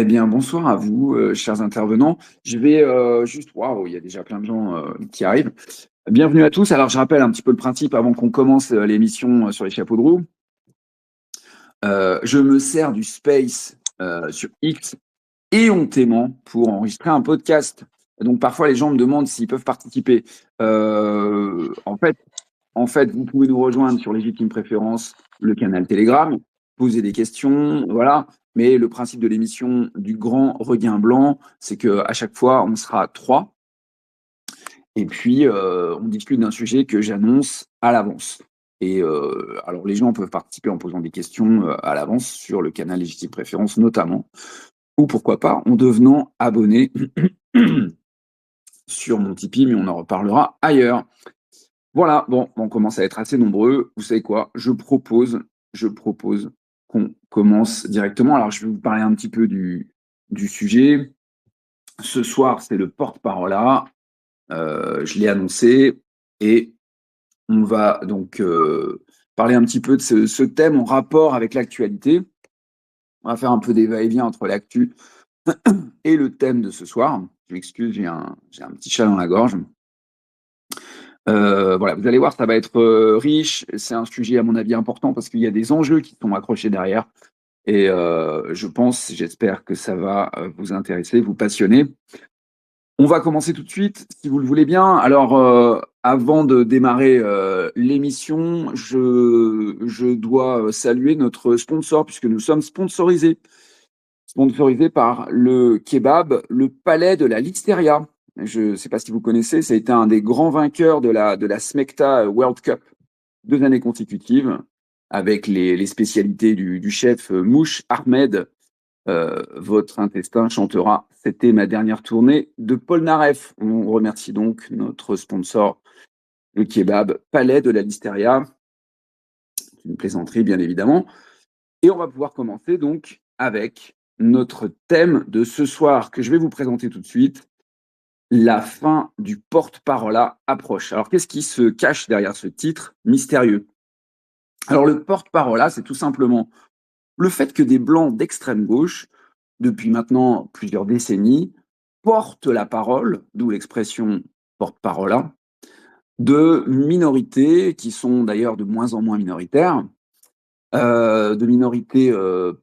bien, bonsoir à vous, chers intervenants. Je vais juste, waouh, il y a déjà plein de gens qui arrivent. Bienvenue à tous. Alors, je rappelle un petit peu le principe avant qu'on commence l'émission sur les chapeaux de roue. Je me sers du space sur X éhontément pour enregistrer un podcast. Donc, parfois, les gens me demandent s'ils peuvent participer. Euh, en fait, vous pouvez nous rejoindre sur Légitime Préférence, le canal Telegram, poser des questions, voilà. Mais le principe de l'émission du Grand Regain Blanc, c'est qu'à chaque fois, on sera trois. Et puis, on discute d'un sujet que j'annonce à l'avance. Et alors, les gens peuvent participer en posant des questions à l'avance sur le canal Légitime Préférence, notamment. Ou pourquoi pas, en devenant abonné sur mon Tipeee, mais on en reparlera ailleurs. Voilà, bon, on commence à être assez nombreux. Vous savez quoi? Je propose qu'on commence directement. Alors, je vais vous parler un petit peu du sujet. Ce soir, c'est le porte-parole. Je l'ai annoncé et on va donc parler un petit peu de ce thème en rapport avec l'actualité. On va faire un peu des va-et-vient entre l'actu et le thème de ce soir. Je m'excuse, j'ai un petit chat dans la gorge. Voilà, vous allez voir, ça va être riche. C'est un sujet, à mon avis, important parce qu'il y a des enjeux qui sont accrochés derrière. Et j'espère que ça va vous intéresser, vous passionner. On va commencer tout de suite, si vous le voulez bien. Alors, avant de démarrer l'émission, je dois saluer notre sponsor, puisque nous sommes sponsorisés par le kebab, le Palais de la Listeria. Je ne sais pas si vous connaissez, ça a été un des grands vainqueurs de la Smecta World Cup 2 années consécutives, avec les spécialités du chef Mouche Ahmed. Votre intestin chantera. C'était ma dernière tournée de Polnareff. On remercie donc notre sponsor, le kebab Palais de la Listeria. C'est une plaisanterie, bien évidemment. Et on va pouvoir commencer donc avec notre thème de ce soir que je vais vous présenter tout de suite. La fin du porte-parole approche. Alors, qu'est-ce qui se cache derrière ce titre mystérieux? Alors, le porte-parole, c'est tout simplement le fait que des blancs d'extrême gauche, depuis maintenant plusieurs décennies, portent la parole, d'où l'expression porte-parole, de minorités qui sont d'ailleurs de moins en moins minoritaires, de minorités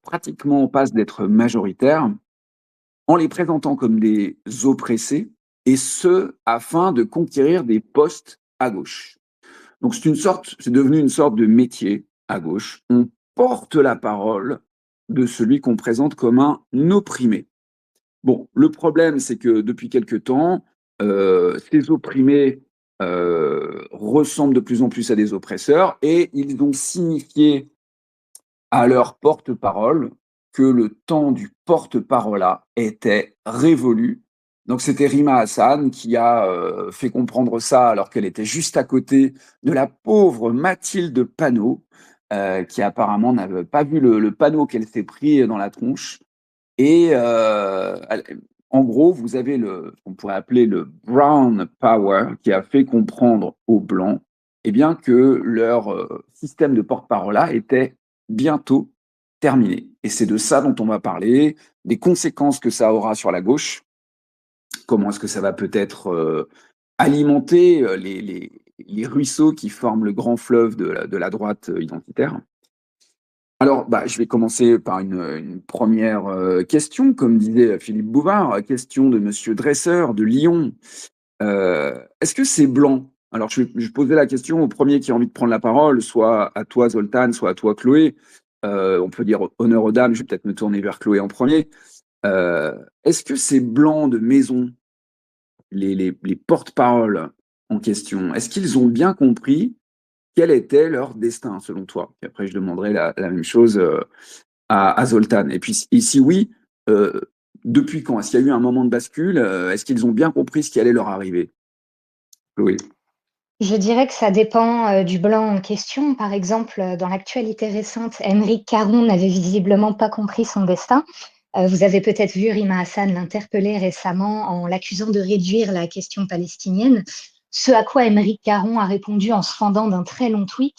pratiquement en passe d'être majoritaires, en les présentant comme des oppressés, et ce, afin de conquérir des postes à gauche. Donc c'est devenu une sorte de métier à gauche. On porte la parole de celui qu'on présente comme un opprimé. Bon, le problème, c'est que depuis quelque temps, ces opprimés ressemblent de plus en plus à des oppresseurs et ils ont signifié à leur porte-parole que le temps du porte-parole était révolu. Donc c'était Rima Hassan qui a fait comprendre ça alors qu'elle était juste à côté de la pauvre Mathilde Panot, qui apparemment n'avait pas vu le panneau qu'elle s'est pris dans la tronche. Et en gros, vous avez on pourrait appeler le brown power qui a fait comprendre aux Blancs eh bien, que leur système de porte-parole était bientôt terminé. Et c'est de ça dont on va parler, des conséquences que ça aura sur la gauche, comment est-ce que ça va peut-être alimenter les ruisseaux qui forment le grand fleuve de la droite identitaire. Alors, je vais commencer par une première question, comme disait Philippe Bouvard, question de Monsieur Dresseur de Lyon. Est-ce que c'est blanc? Alors, je posais la question au premier qui a envie de prendre la parole, soit à toi Zoltan, soit à toi Chloé. On peut dire honneur aux dames, je vais peut-être me tourner vers Chloé en premier. Est-ce que c'est blanc de maison, les porte-paroles en question? Est-ce qu'ils ont bien compris quel était leur destin, selon toi? Et après, je demanderai la même chose à Zoltan. Et puis, si oui, depuis quand? Est-ce qu'il y a eu un moment de bascule? Est-ce qu'ils ont bien compris ce qui allait leur arriver? Oui. Je dirais que ça dépend du blanc en question. Par exemple, dans l'actualité récente, Émeric Caron n'avait visiblement pas compris son destin. Vous avez peut-être vu Rima Hassan l'interpeller récemment en l'accusant de réduire la question palestinienne, ce à quoi Émeric Caron a répondu en se fendant d'un très long tweet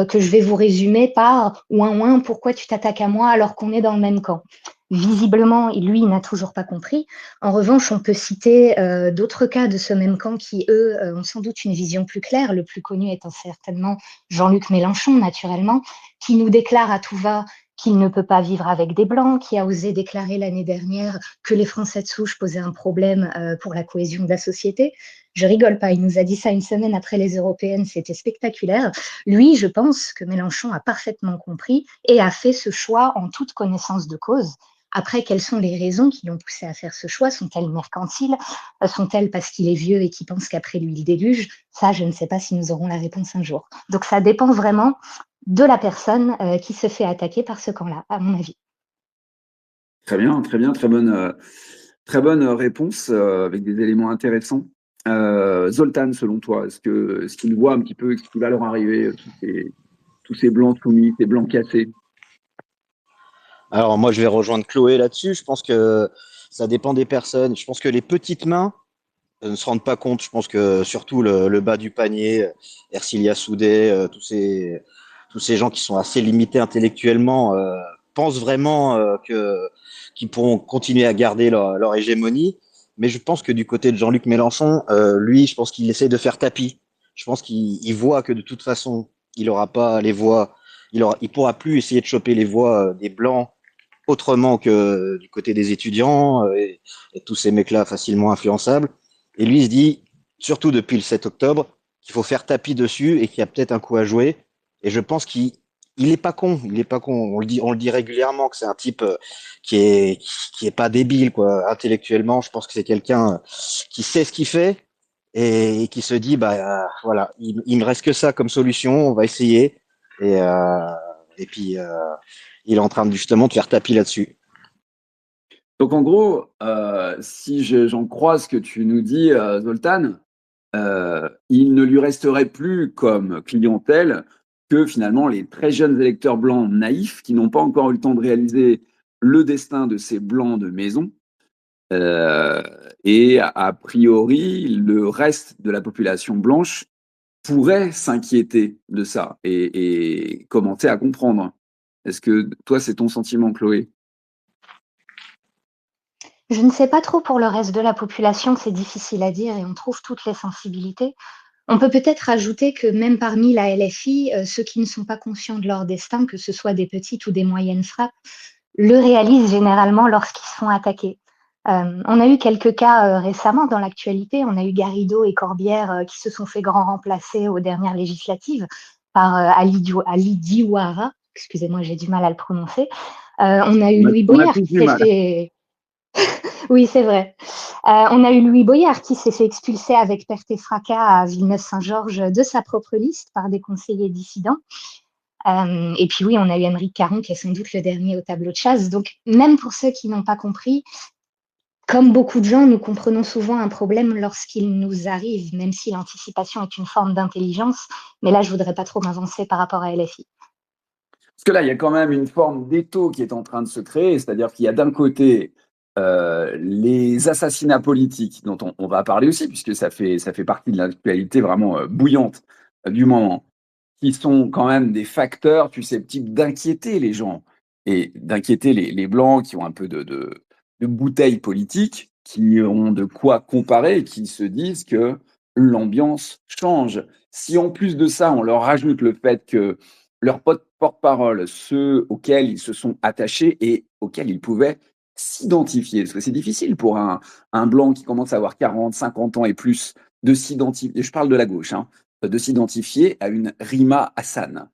que je vais vous résumer par « Ouin ouin, pourquoi tu t'attaques à moi alors qu'on est dans le même camp ?» Visiblement, lui, il n'a toujours pas compris. En revanche, on peut citer d'autres cas de ce même camp qui, eux, ont sans doute une vision plus claire, le plus connu étant certainement Jean-Luc Mélenchon, naturellement, qui nous déclare à tout va qu'il ne peut pas vivre avec des Blancs, qui a osé déclarer l'année dernière que les Français de souche posaient un problème pour la cohésion de la société. Je rigole pas, il nous a dit ça une semaine après les européennes, c'était spectaculaire. Lui, je pense que Mélenchon a parfaitement compris et a fait ce choix en toute connaissance de cause. Après, quelles sont les raisons qui l'ont poussé à faire ce choix? Sont-elles mercantiles? Sont-elles parce qu'il est vieux et qu'il pense qu'après lui, il déluge? Ça, je ne sais pas si nous aurons la réponse un jour. Donc, ça dépend vraiment de la personne qui se fait attaquer par ce camp-là, à mon avis. Très bien, très bien, très bonne réponse avec des éléments intéressants. Zoltan, selon toi, est-ce qu'il voit un petit peu ce qui va leur arriver, tous ces blancs soumis, ces blancs cassés? Alors moi, je vais rejoindre Chloé là-dessus. Je pense que ça dépend des personnes. Je pense que les petites mains ne se rendent pas compte. Je pense que surtout le bas du panier, Ercilia Soudé, tous ces gens qui sont assez limités intellectuellement, pensent vraiment qu'ils pourront continuer à garder leur hégémonie. Mais je pense que du côté de Jean-Luc Mélenchon, lui, je pense qu'il essaie de faire tapis. Je pense qu'il voit que de toute façon, il aura pas les voix, il pourra plus essayer de choper les voix des blancs autrement que du côté des étudiants et tous ces mecs-là facilement influençables. Et lui, il se dit, surtout depuis le 7 octobre, qu'il faut faire tapis dessus et qu'il y a peut-être un coup à jouer. Et je pense qu'il est pas con, il est pas con. On le dit régulièrement que c'est un type qui est pas débile quoi. Intellectuellement, je pense que c'est quelqu'un qui sait ce qu'il fait et qui se dit voilà, il me reste que ça comme solution, on va essayer et et puis il est en train de, justement de faire tapis là-dessus. Donc en gros, si j'en crois ce que tu nous dis, Zoltan, il ne lui resterait plus comme clientèle que finalement les très jeunes électeurs blancs naïfs qui n'ont pas encore eu le temps de réaliser le destin de ces blancs de maison. Euh, et a priori, le reste de la population blanche pourrait s'inquiéter de ça et commencer à comprendre. Est-ce que toi, c'est ton sentiment, Chloé? Je ne sais pas trop pour le reste de la population, c'est difficile à dire et on trouve toutes les sensibilités. On peut peut-être ajouter que même parmi la LFI, ceux qui ne sont pas conscients de leur destin, que ce soit des petites ou des moyennes frappes, le réalisent généralement lorsqu'ils se font attaquer. On a eu quelques cas récemment dans l'actualité. On a eu Garrido et Corbière qui se sont fait grand remplacer aux dernières législatives par Ali Diouara. Excusez-moi, j'ai du mal à le prononcer. On a eu Louis On a Boyard tous qui du s'est mal. fait oui, c'est vrai. On a eu Louis Boyard qui s'est fait expulser avec perte et fracas à Villeneuve-Saint-Georges de sa propre liste par des conseillers dissidents. Et puis oui, on a eu Émeric Caron qui est sans doute le dernier au tableau de chasse. Donc même pour ceux qui n'ont pas compris, comme beaucoup de gens, nous comprenons souvent un problème lorsqu'il nous arrive, même si l'anticipation est une forme d'intelligence. Mais là, je voudrais pas trop m'avancer par rapport à LFI. Parce que là, il y a quand même une forme d'étau qui est en train de se créer, c'est-à-dire qu'il y a d'un côté les assassinats politiques dont on va parler aussi, puisque ça fait partie de l'actualité vraiment bouillante du moment, qui sont quand même des facteurs susceptibles d'inquiéter les gens et d'inquiéter les Blancs qui ont un peu de bouteilles politiques, qui ont de quoi comparer et qui se disent que l'ambiance change. Si en plus de ça, on leur rajoute le fait que leurs porte-parole, ceux auxquels ils se sont attachés et auxquels ils pouvaient s'identifier, parce que c'est difficile pour un Blanc qui commence à avoir 40, 50 ans et plus de s'identifier, je parle de la gauche, hein, de s'identifier à une Rima Hassan.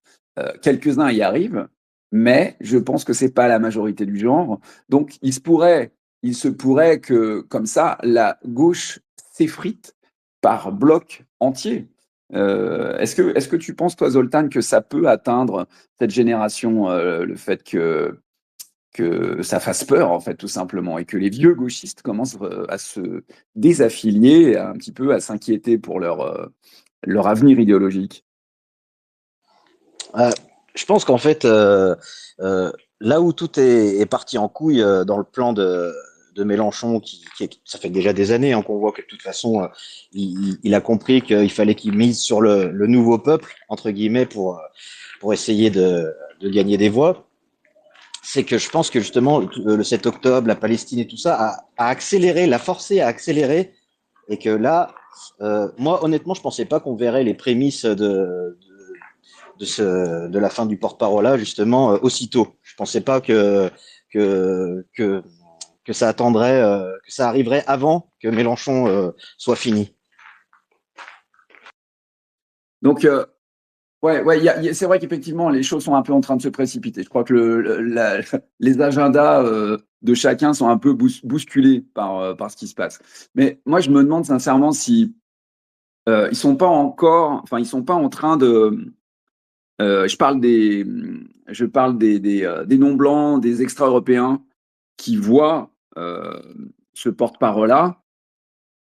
Quelques-uns y arrivent, mais je pense que c'est pas la majorité du genre. Donc il se pourrait que comme ça, la gauche s'effrite par bloc entier. Est-ce que tu penses, toi, Zoltan, que ça peut atteindre cette génération, le fait que ça fasse peur, en fait, tout simplement, et que les vieux gauchistes commencent à se désaffilier, un petit peu à s'inquiéter pour leur avenir idéologique? Euh, je pense qu'en fait, là où tout est parti en couille dans le plan de Mélenchon, ça fait déjà des années hein, qu'on voit que de toute façon, il a compris qu'il fallait qu'il mise sur le nouveau peuple, entre guillemets, pour essayer de gagner des voix. c'est que je pense que justement le 7 octobre, la Palestine et tout ça a accéléré, l'a forcé à accélérer, et que là, moi honnêtement, je pensais pas qu'on verrait les prémices de la fin du porte-parole là justement aussitôt. Je pensais pas que, que, que ça attendrait, que ça arriverait avant que Mélenchon soit fini. Donc, ouais, c'est vrai qu'effectivement, les choses sont un peu en train de se précipiter. Je crois que les agendas de chacun sont un peu bousculés par ce qui se passe. Mais moi, je me demande sincèrement si ils sont pas encore, enfin, ils sont pas en train de. Je parle des non-blancs, des extra-européens qui voient ce porte-parole-là,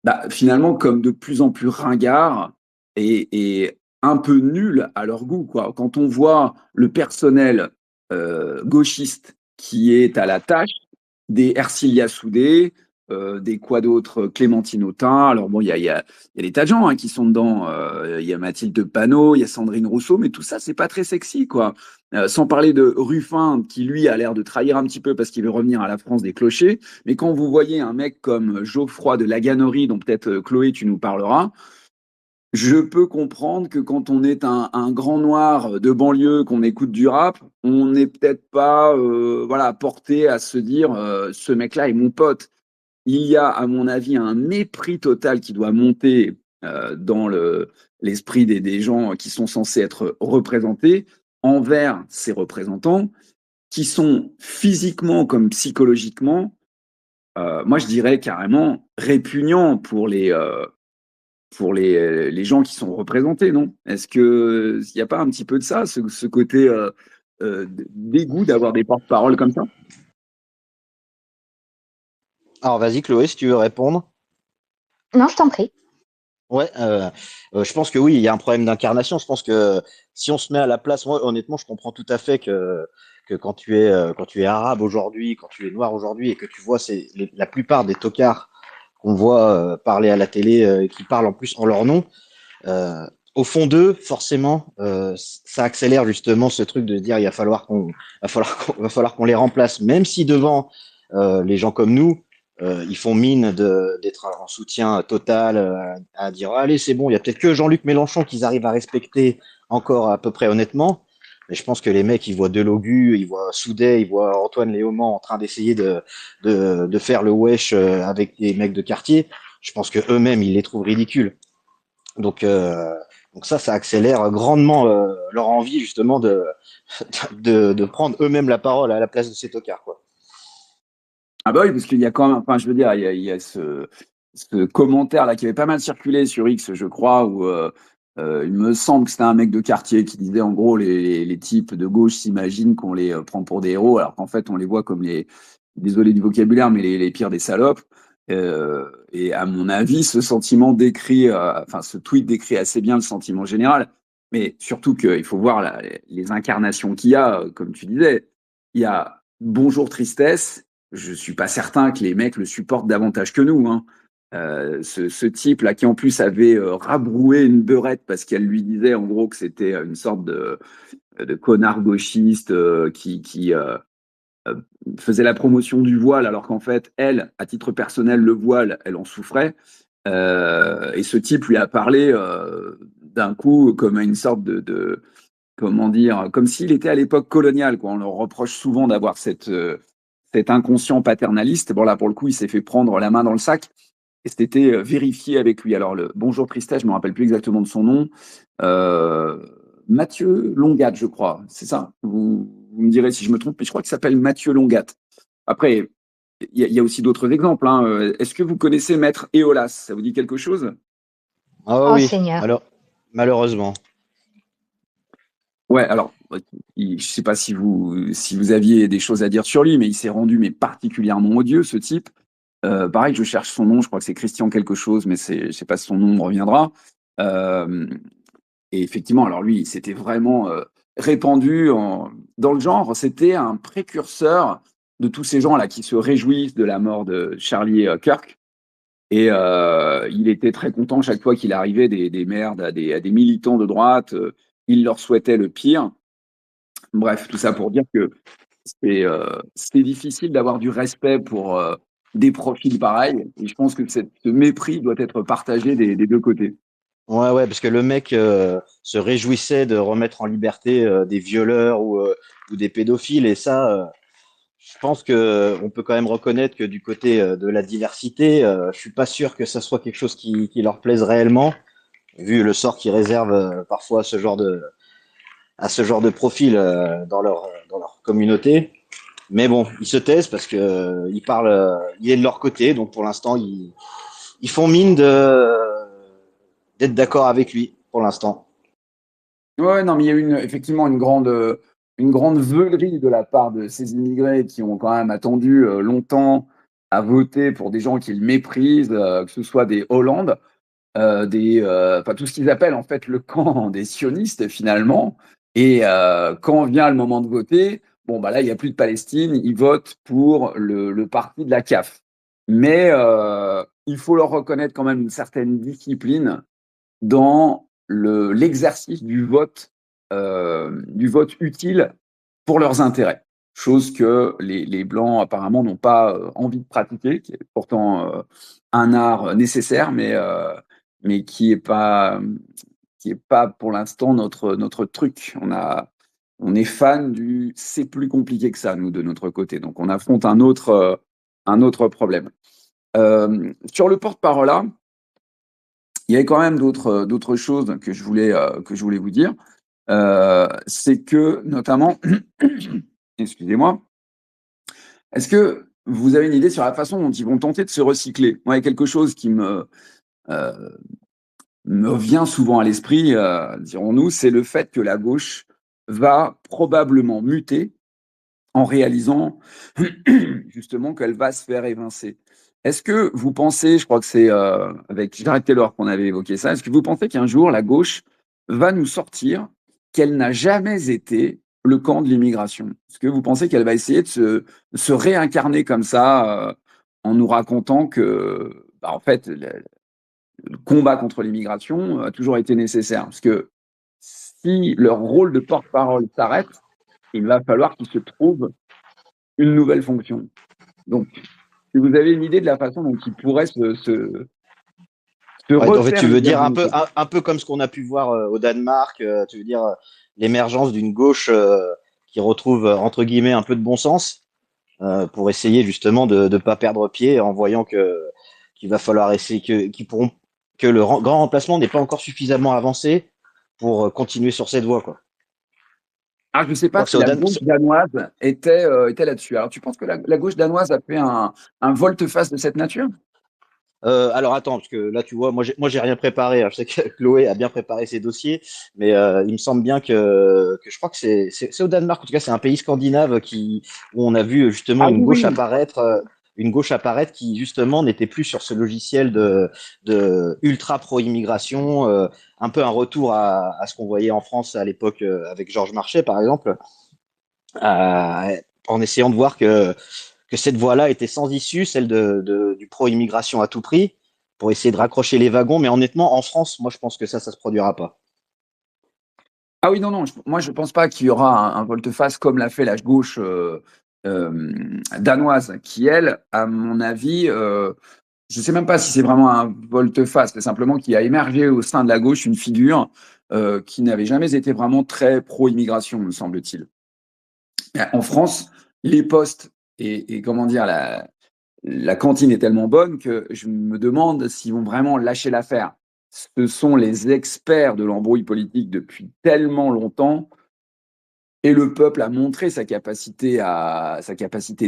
bah, finalement, comme de plus en plus ringard et un peu nul à leur goût, quoi. Quand on voit le personnel gauchiste qui est à la tâche, des Ercilia Soudé, des quoi d'autres, Clémentine Autain. Alors bon, il y a des tas de gens hein, qui sont dedans. Il y a Mathilde Panot, il y a Sandrine Rousseau, mais tout ça, c'est pas très sexy, quoi. Sans parler de Ruffin, qui lui a l'air de trahir un petit peu parce qu'il veut revenir à la France des clochers. Mais quand vous voyez un mec comme Geoffroy de Laganerie, dont peut-être Chloé, tu nous parleras, je peux comprendre que quand on est un grand noir de banlieue, qu'on écoute du rap, on n'est peut-être pas voilà, porté à se dire ce mec-là est mon pote. Il y a, à mon avis, un mépris total qui doit monter dans l'esprit des gens qui sont censés être représentés envers ces représentants qui sont physiquement comme psychologiquement, moi je dirais carrément répugnants pour les gens qui sont représentés, non? Est-ce qu'il n'y a pas un petit peu de ça, ce côté dégoût d'avoir des porte-paroles comme ça? Alors vas-y Chloé, si tu veux répondre. Non, je t'en prie. Ouais, je pense que oui, il y a un problème d'incarnation. Je pense que si on se met à la place, moi honnêtement, je comprends tout à fait que quand tu es arabe aujourd'hui, quand tu es noir aujourd'hui et que tu vois la plupart des tocards qu'on voit parler à la télé qui parlent en plus en leur nom, au fond d'eux, forcément, ça accélère justement ce truc de dire il va falloir qu'on les remplace, même si devant les gens comme nous, ils font mine d'être en soutien total, à dire allez c'est bon, il y a peut-être que Jean-Luc Mélenchon qu'ils arrivent à respecter encore à peu près honnêtement. Mais je pense que les mecs, ils voient Delogu, ils voient Soudet, ils voient Antoine Léaumont en train d'essayer de faire le wesh avec des mecs de quartier. Je pense que eux-mêmes, ils les trouvent ridicules. Donc, euh, donc ça accélère grandement leur envie justement de prendre eux-mêmes la parole à la place de ces tocards, quoi. Ah bah oui, parce qu'il y a quand même, enfin je veux dire, il y a ce commentaire-là qui avait pas mal circulé sur X, je crois, où il me semble que c'était un mec de quartier qui disait en gros les types de gauche s'imaginent qu'on les prend pour des héros, alors qu'en fait on les voit comme désolé du vocabulaire, mais les pires des salopes. Et à mon avis, ce sentiment décrit, enfin ce tweet décrit assez bien le sentiment général, mais surtout qu'il faut voir les incarnations qu'il y a, comme tu disais. Il y a Bonjour Tristesse. Je suis pas certain que les mecs le supportent davantage que nous, hein. Ce type-là qui en plus avait rabroué une beurette parce qu'elle lui disait en gros que c'était une sorte de connard gauchiste qui euh, faisait la promotion du voile alors qu'en fait, elle, à titre personnel, le voile, elle en souffrait. Et ce type lui a parlé d'un coup comme à une sorte comment dire, comme s'il était à l'époque coloniale, quoi. On leur reproche souvent d'avoir cet inconscient paternaliste. Bon, là, pour le coup, il s'est fait prendre la main dans le sac et c'était vérifié avec lui. Alors, le Bonjour Tristesse, je ne me rappelle plus exactement de son nom. Euh, Mathieu Longat, je crois. C'est ça. Vous me direz si je me trompe, mais je crois qu'il s'appelle Mathieu Longat. Après, il y a aussi d'autres exemples, hein. Est-ce que vous connaissez Maître Éolas? Ça vous dit quelque chose? Ah Oh oui, Seigneur. malheureusement. Ouais, alors, je sais pas si vous aviez des choses à dire sur lui, mais il s'est rendu mais particulièrement odieux, ce type. Pareil, je cherche son nom, je crois que c'est Christian quelque chose, mais je sais pas si son nom me reviendra. Euh, et effectivement, alors lui, il s'était vraiment répandu dans le genre. C'était un précurseur de tous ces gens-là qui se réjouissent de la mort de Charlie Kirk. Et il était très content chaque fois qu'il arrivait des merdes à des militants de droite. Il leur souhaitait le pire. Bref, tout ça pour dire que c'est difficile d'avoir du respect pour des profils pareils. Et je pense que ce mépris doit être partagé des deux côtés. Ouais, parce que le mec se réjouissait de remettre en liberté des violeurs ou des pédophiles. Et ça, je pense que on peut quand même reconnaître que du côté de la diversité, je suis pas sûr que ça soit quelque chose qui leur plaise réellement, vu le sort qu'ils réservent parfois à ce genre de profil dans leur communauté. Mais bon, ils se taisent parce que ils parlent, il est de leur côté, donc pour l'instant, ils font mine d'être d'accord avec lui pour l'instant. Ouais, non, mais il y a eu effectivement une grande veulerie de la part de ces immigrés qui ont quand même attendu longtemps à voter pour des gens qu'ils méprisent, que ce soit des Hollandes, enfin tout ce qu'ils appellent en fait le camp des sionistes finalement. Et quand vient le moment de voter, bon bah là il n'y a plus de Palestine, ils votent pour le parti de la CAF. Mais il faut leur reconnaître quand même une certaine discipline dans l'exercice du vote utile pour leurs intérêts. Chose que les Blancs apparemment n'ont pas envie de pratiquer, qui est pourtant un art nécessaire, mais qui est pas pour l'instant notre truc. On est fan du c'est plus compliqué que ça, nous, de notre côté. Donc on affronte un autre problème. Sur le porte-parole là, il y avait quand même d'autres choses que je voulais vous dire. C'est que, notamment, excusez-moi, est-ce que vous avez une idée sur la façon dont ils vont tenter de se recycler? Moi, il y a quelque chose qui euh, me vient souvent à l'esprit, dirons-nous, c'est le fait que la gauche va probablement muter en réalisant justement qu'elle va se faire évincer. Est-ce que vous pensez, je crois que c'est avec Jared Taylor qu'on avait évoqué ça, est-ce que vous pensez qu'un jour la gauche va nous sortir qu'elle n'a jamais été le camp de l'immigration? Est-ce que vous pensez qu'elle va essayer de se réincarner comme ça en nous racontant que, bah, en fait, le combat contre l'immigration a toujours été nécessaire? Parce que si leur rôle de porte-parole s'arrête, il va falloir qu'ils se trouvent une nouvelle fonction. Donc, si vous avez une idée de la façon dont il pourrait se Ouais, en fait, tu refaire une veux dire virginité. un peu comme ce qu'on a pu voir au Danemark, tu veux dire l'émergence d'une gauche qui retrouve entre guillemets un peu de bon sens pour essayer justement de ne pas perdre pied en voyant qu'il va falloir essayer que le grand remplacement n'est pas encore suffisamment avancé pour continuer sur cette voie, quoi. Ah, je ne sais Je crois pas que si la gauche danoise était là-dessus. Alors, tu penses que la gauche danoise a fait un volte-face de cette nature? alors attends, parce que là tu vois, moi j'ai rien préparé, hein. Je sais que Chloé a bien préparé ses dossiers, mais il me semble bien que je crois que c'est au Danemark, en tout cas c'est un pays scandinave où on a vu justement Ah oui, oui. une gauche apparaître qui justement n'était plus sur ce logiciel de ultra pro-immigration, un peu un retour à ce qu'on voyait en France à l'époque avec Georges Marchais par exemple, en essayant de voir que cette voie-là était sans issue, celle du pro-immigration à tout prix, pour essayer de raccrocher les wagons. Mais honnêtement, en France, moi, je pense que ça se produira pas. Ah oui, non, non, moi je ne pense pas qu'il y aura un volte-face comme l'a fait la gauche danoise, qui elle, à mon avis, je ne sais même pas si c'est vraiment un volte-face, c'est simplement qu'il a émergé au sein de la gauche une figure qui n'avait jamais été vraiment très pro-immigration, me semble-t-il. En France, les postes et comment dire, la cantine est tellement bonne que je me demande s'ils vont vraiment lâcher l'affaire. Ce sont les experts de l'embrouille politique depuis tellement longtemps et le peuple a montré sa capacité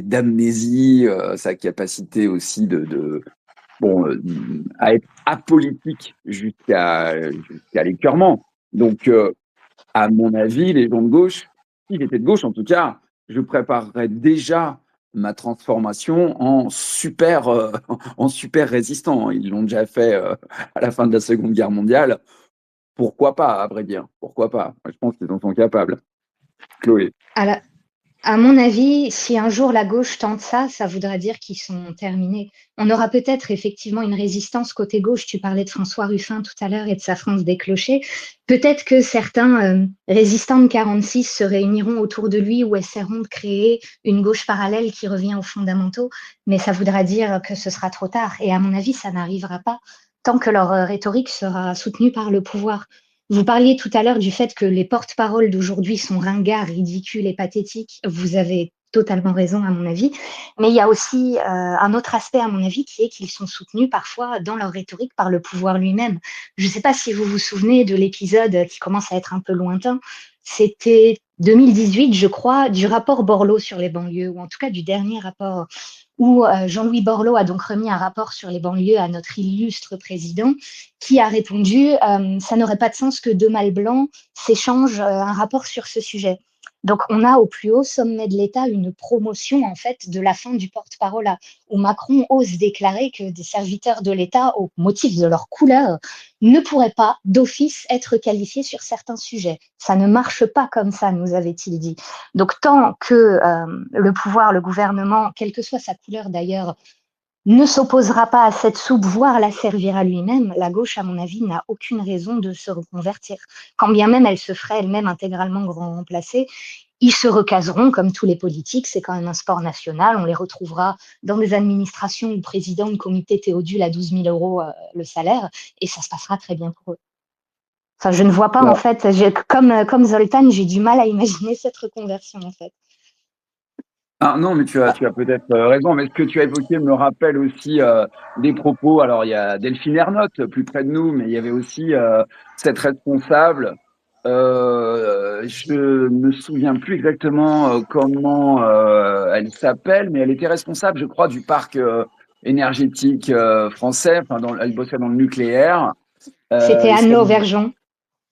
d'amnésie, sa capacité aussi bon, à être apolitique jusqu'à l'écœurement. Donc, à mon avis, les gens de gauche, si j'étais de gauche en tout cas, je préparerais déjà ma transformation en super résistant. Ils l'ont déjà fait à la fin de la Seconde Guerre mondiale. Pourquoi pas, à vrai dire? Pourquoi pas? Moi, je pense qu'ils en sont capables. Chloé. Alors, À mon avis, si un jour la gauche tente ça, ça voudra dire qu'ils sont terminés. On aura peut-être effectivement une résistance côté gauche. Tu parlais de François Ruffin tout à l'heure et de sa France des clochers. Peut-être que certains résistants de 46 se réuniront autour de lui ou essaieront de créer une gauche parallèle qui revient aux fondamentaux, mais ça voudra dire que ce sera trop tard. Et à mon avis, ça n'arrivera pas tant que leur rhétorique sera soutenue par le pouvoir. Vous parliez tout à l'heure du fait que les porte-paroles d'aujourd'hui sont ringards, ridicules et pathétiques. Vous avez totalement raison, à mon avis. Mais il y a aussi un autre aspect, à mon avis, qui est qu'ils sont soutenus parfois dans leur rhétorique par le pouvoir lui-même. Je ne sais pas si vous vous souvenez de l'épisode qui commence à être un peu lointain. C'était 2018, je crois, du rapport Borloo sur les banlieues, ou en tout cas du dernier rapport où Jean-Louis Borloo a donc remis un rapport sur les banlieues à notre illustre président, qui a répondu ça n'aurait pas de sens que deux mâles blancs s'échangent un rapport sur ce sujet. Donc, on a au plus haut sommet de l'État une promotion en fait de la fin du porte-parole, où Macron ose déclarer que des serviteurs de l'État, au motif de leur couleur, ne pourraient pas d'office être qualifiés sur certains sujets. Ça ne marche pas comme ça, nous avait-il dit. Donc, tant que le pouvoir, le gouvernement, quelle que soit sa couleur d'ailleurs, ne s'opposera pas à cette soupe, voire la servira lui-même, la gauche, à mon avis, n'a aucune raison de se reconvertir. Quand bien même elle se ferait elle-même intégralement grand remplacée, ils se recaseront comme tous les politiques, c'est quand même un sport national, on les retrouvera dans des administrations où le président de comité Théodule à 12 000 euros le salaire, et ça se passera très bien pour eux. Enfin, je ne vois pas, en Alors, fait, comme Zoltan, j'ai du mal à imaginer cette reconversion, en fait. ah non, mais tu as peut-être raison, mais ce que tu as évoqué me rappelle aussi des propos. Alors, il y a Delphine Ernotte, plus près de nous, mais il y avait aussi cette responsable. Je me souviens plus exactement comment elle s'appelle, mais elle était responsable, je crois, du parc énergétique français. Enfin, elle bossait dans le nucléaire. C'était Et ce Anne qu'elle Lauvergeon.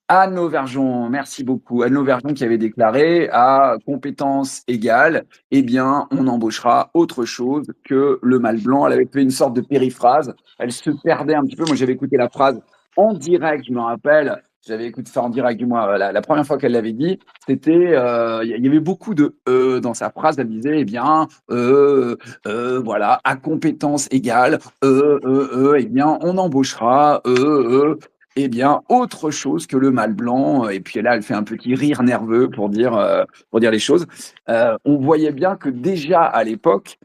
Anne Lauvergeon, merci beaucoup. Anne Lauvergeon qui avait déclaré à compétences égales, eh bien, on embauchera autre chose que le mâle blanc. Elle avait fait une sorte de périphrase. Elle se perdait un petit peu. Moi, j'avais écouté la phrase en direct, je me rappelle. J'avais écouté ça en direct du mois. La première fois qu'elle l'avait dit, c'était, il y avait beaucoup de dans sa phrase. Elle disait, eh bien, voilà, à compétences égales, eh bien, on embauchera, eh bien, autre chose que le mâle blanc. Et puis là, elle fait un petit rire nerveux pour dire les choses. On voyait bien que déjà à l'époque,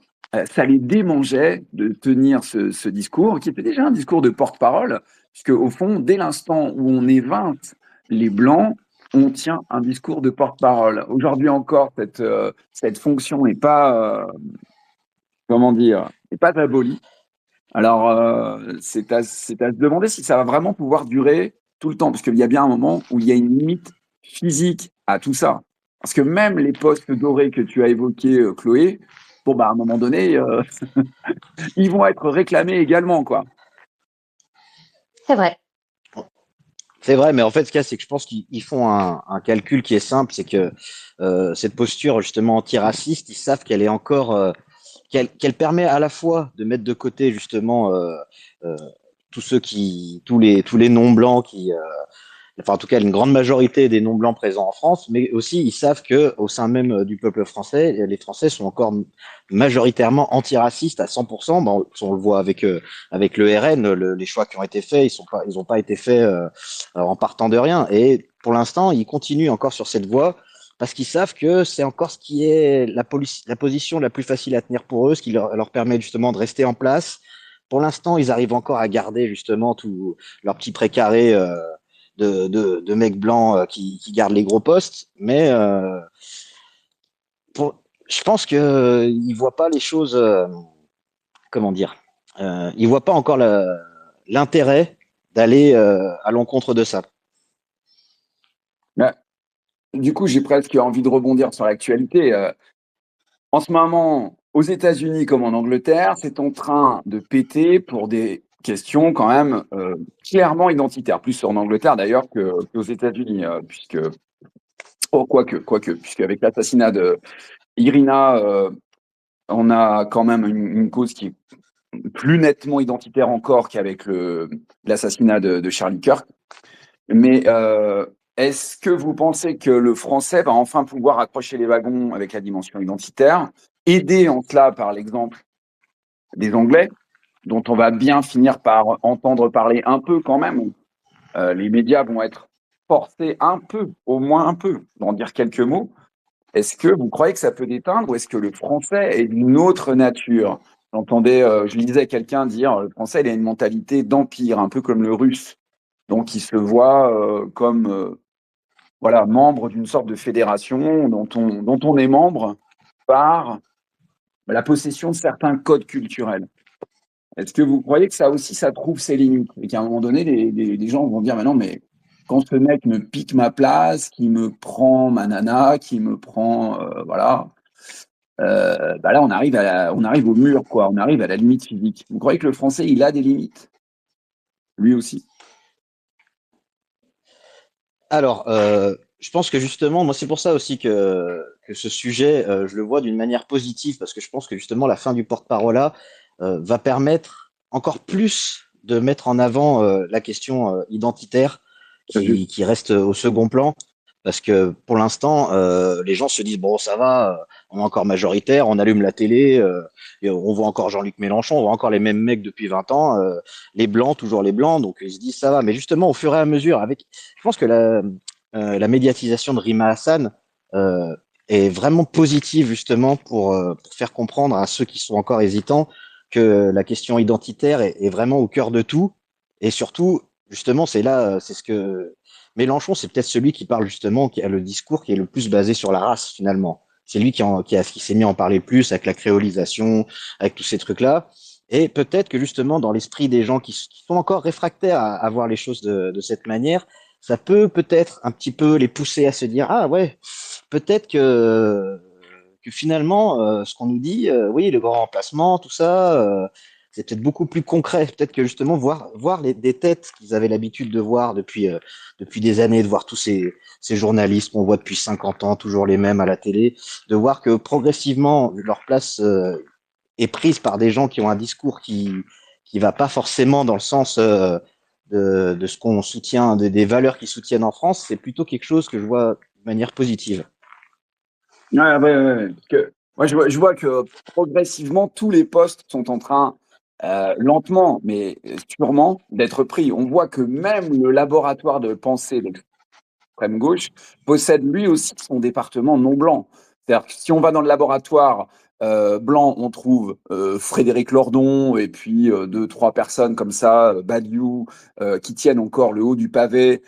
ça les démangeait de tenir ce discours, qui était déjà un discours de porte-parole, puisque au fond, dès l'instant où on évince les blancs, on tient un discours de porte-parole. Aujourd'hui encore, cette fonction n'est pas, comment dire, n'est pas abolie. Alors, c'est à se demander si ça va vraiment pouvoir durer tout le temps, parce qu'il y a bien un moment où il y a une limite physique à tout ça. Parce que même les postes dorés que tu as évoqués, Chloé, bon, bah, à un moment donné, ils vont être réclamés également, quoi. C'est vrai. C'est vrai, mais en fait, ce qu'il y a, c'est que je pense qu'ils font un calcul qui est simple, c'est que cette posture justement antiraciste, ils savent qu'elle est encore, qu'elle permet à la fois de mettre de côté justement euh, tous les non blancs enfin en tout cas une grande majorité des non blancs présents en France, mais aussi ils savent que au sein même du peuple français, les Français sont encore majoritairement antiracistes à 100%. Bon, on le voit avec le RN, les choix qui ont été faits, ils ont pas été faits en partant de rien. Et pour l'instant, ils continuent encore sur cette voie parce qu'ils savent que c'est encore ce qui est la position la plus facile à tenir pour eux, ce qui leur permet justement de rester en place. Pour l'instant, ils arrivent encore à garder justement tout leur petit précaré de mecs blancs qui gardent les gros postes, mais je pense qu'ils ne voient pas les choses, comment dire, ils ne voient pas encore l'intérêt d'aller à l'encontre de ça. Bah, du coup, j'ai presque envie de rebondir sur l'actualité. En ce moment, aux États-Unis comme en Angleterre, c'est en train de péter pour des questions quand même clairement identitaires, plus en Angleterre d'ailleurs qu'aux États-Unis, puisque, oh, quoique, puisque avec l'assassinat de Irina, on a quand même une cause qui est plus nettement identitaire encore qu'avec l'assassinat de Charlie Kirk. Mais est-ce que vous pensez que le français va enfin pouvoir accrocher les wagons avec la dimension identitaire, aidé en cela par l'exemple des Anglais, dont on va bien finir par entendre parler un peu quand même. Les médias vont être forcés un peu, au moins un peu, d'en dire quelques mots. Est-ce que vous croyez que ça peut déteindre ou est-ce que le français est d'une autre nature? J'entendais, je lisais quelqu'un dire le français il a une mentalité d'empire, un peu comme le russe. Donc il se voit comme voilà, membre d'une sorte de fédération dont on est membre par la possession de certains codes culturels. Est-ce que vous croyez que ça aussi, ça trouve ses limites et qu'à un moment donné, les gens vont dire, mais non, mais quand ce mec me pique ma place, qui me prend ma nana, qui me prend, voilà, bah là, on arrive au mur, quoi. On arrive à la limite physique. Vous croyez que le français, il a des limites, lui aussi? Alors, je pense que justement, moi, c'est pour ça aussi que ce sujet, je le vois d'une manière positive, parce que je pense que justement, la fin du porte-parole là va permettre encore plus de mettre en avant la question identitaire qui reste au second plan. Parce que pour l'instant, les gens se disent, bon, ça va, on est encore majoritaire, on allume la télé, et on voit encore Jean-Luc Mélenchon, on voit encore les mêmes mecs depuis 20 ans, les blancs, toujours les blancs, donc ils se disent, ça va. Mais justement, au fur et à mesure, je pense que la médiatisation de Rima Hassan est vraiment positive justement pour faire comprendre à ceux qui sont encore hésitants que la question identitaire est vraiment au cœur de tout. Et surtout, justement, c'est là, c'est ce que Mélenchon, c'est peut-être celui qui parle justement, qui a le discours qui est le plus basé sur la race finalement. C'est lui qui s'est mis à en parler plus avec la créolisation, avec tous ces trucs-là. Et peut-être que justement, dans l'esprit des gens qui sont encore réfractaires à voir les choses de cette manière, ça peut peut-être un petit peu les pousser à se dire, ah ouais, peut-être que finalement, ce qu'on nous dit, oui, le grand remplacement, tout ça, c'est peut-être beaucoup plus concret. Peut-être que justement, voir des têtes qu'ils avaient l'habitude de voir depuis des années, de voir tous ces journalistes qu'on voit depuis 50 ans, toujours les mêmes à la télé, de voir que progressivement, leur place est prise par des gens qui ont un discours qui va pas forcément dans le sens de ce qu'on soutient, des valeurs qu'ils soutiennent en France, c'est plutôt quelque chose que je vois de manière positive. Ouais, ouais, ouais. Parce que moi, je vois que progressivement, tous les postes sont en train, lentement, mais sûrement, d'être pris. On voit que même le laboratoire de pensée d'extrême gauche possède lui aussi son département non blanc. C'est-à-dire que si on va dans le laboratoire blanc, on trouve Frédéric Lordon et puis deux, trois personnes comme ça, Badiou, qui tiennent encore le haut du pavé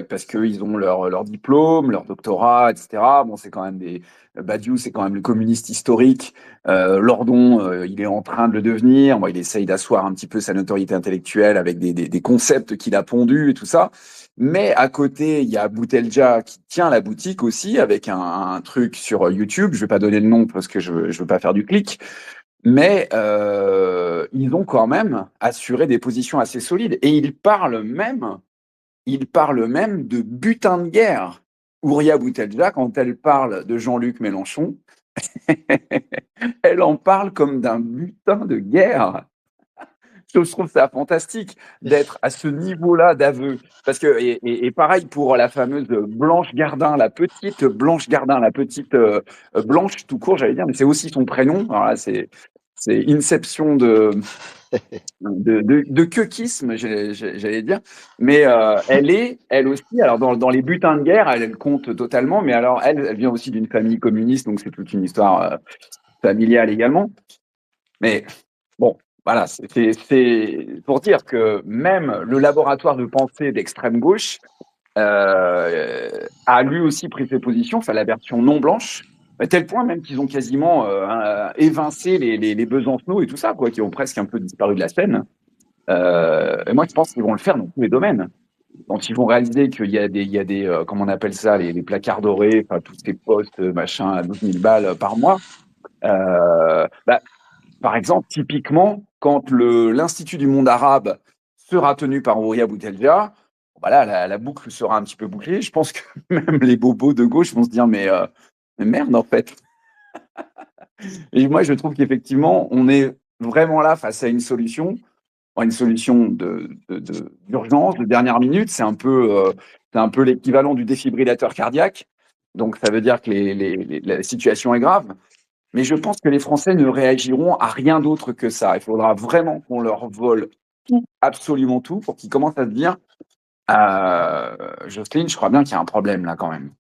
parce qu'ils ont leur diplôme, leur doctorat, etc. Bon, c'est quand même des. Badiou, c'est quand même le communiste historique. Lordon, il est en train de le devenir. Bon, il essaye d'asseoir un petit peu sa notoriété intellectuelle avec des concepts qu'il a pondus et tout ça. Mais à côté, il y a Boutelja qui tient la boutique aussi avec un truc sur YouTube. Je vais pas donner le nom parce que je veux pas faire du clic. Mais ils ont quand même assuré des positions assez solides. Et ils parlent même de butin de guerre. Ouria Boutelja, quand elle parle de Jean-Luc Mélenchon, elle en parle comme d'un butin de guerre. Je trouve ça fantastique d'être à ce niveau-là d'aveu. Parce que, et pareil pour la fameuse Blanche Gardin, la petite Blanche Gardin, la petite Blanche tout court, j'allais dire, mais c'est aussi son prénom. Alors là, c'est inception de queukisme, j'allais dire. Mais elle est, elle aussi, alors dans les butins de guerre, elle compte totalement, mais alors elle vient aussi d'une famille communiste, donc c'est toute une histoire familiale également. Mais bon, voilà, c'est pour dire que même le laboratoire de pensée d'extrême gauche a lui aussi pris ses positions, enfin la version non blanche, à tel point même qu'ils ont quasiment évincé les Besancenot et tout ça, quoi, qui ont presque un peu disparu de la scène. Et moi, je pense qu'ils vont le faire dans tous les domaines. Quand ils vont réaliser qu'il y a des comment on appelle ça, les placards dorés, enfin tous ces postes, machin, à 12 000 balles par mois, bah, par exemple, typiquement, quand l'Institut du monde arabe sera tenu par Ouria Boutelja, voilà, la boucle sera un petit peu bouclée. Je pense que même les bobos de gauche vont se dire, mais merde, en fait. Et moi, je trouve qu'effectivement, on est vraiment là face à une solution une solution d'urgence, de dernière minute. C'est un peu l'équivalent du défibrillateur cardiaque. Donc, ça veut dire que la situation est grave. Mais je pense que les Français ne réagiront à rien d'autre que ça. Il faudra vraiment qu'on leur vole tout, absolument tout, pour qu'ils commencent à se dire Jocelyne, je crois bien qu'il y a un problème là quand même,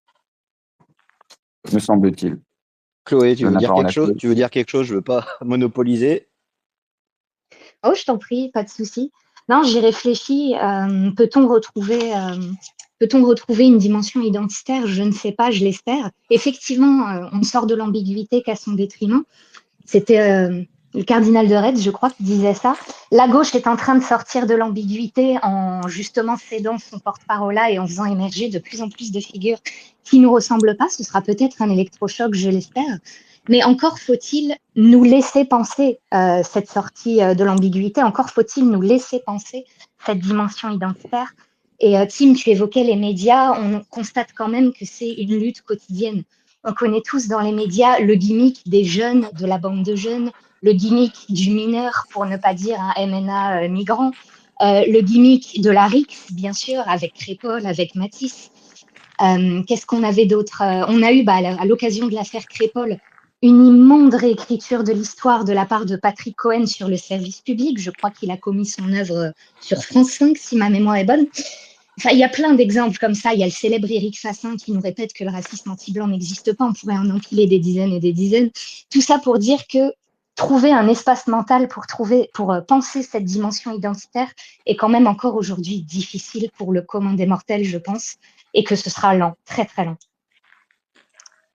me semble-t-il. Chloé, tu Je donne veux la dire parole quelque à chose? Chloé. Tu veux dire quelque chose? Je veux pas monopoliser. Oh, je t'en prie, pas de souci. Non, j'y réfléchis. Peut-on retrouver une dimension identitaire? Je ne sais pas, je l'espère. Effectivement, on sort de l'ambiguïté qu'à son détriment. C'était le cardinal de Retz, je crois, qui disait ça. La gauche est en train de sortir de l'ambiguïté en justement cédant son porte-parole et en faisant émerger de plus en plus de figures qui ne nous ressemblent pas. Ce sera peut-être un électrochoc, je l'espère. Mais encore faut-il nous laisser penser cette sortie de l'ambiguïté, encore faut-il nous laisser penser cette dimension identitaire. Et Tim, tu évoquais les médias, on constate quand même que c'est une lutte quotidienne. On connaît tous dans les médias le gimmick des jeunes, de la bande de jeunes, le gimmick du mineur, pour ne pas dire un MNA migrant, le gimmick de la RIX, bien sûr, avec Crépol, avec Matisse. Qu'est-ce qu'on avait d'autre? On a eu, à l'occasion de l'affaire Crépol, une immonde réécriture de l'histoire de la part de Patrick Cohen sur le service public. Je crois qu'il a commis son œuvre sur France 5, si ma mémoire est bonne. Enfin, il y a plein d'exemples comme ça. Il y a le célèbre Éric Fassin qui nous répète que le racisme anti-blanc n'existe pas. On pourrait en empiler des dizaines et des dizaines. Tout ça pour dire que trouver un espace mental pour penser cette dimension identitaire est quand même encore aujourd'hui difficile pour le commun des mortels, je pense, et que ce sera lent, très très lent.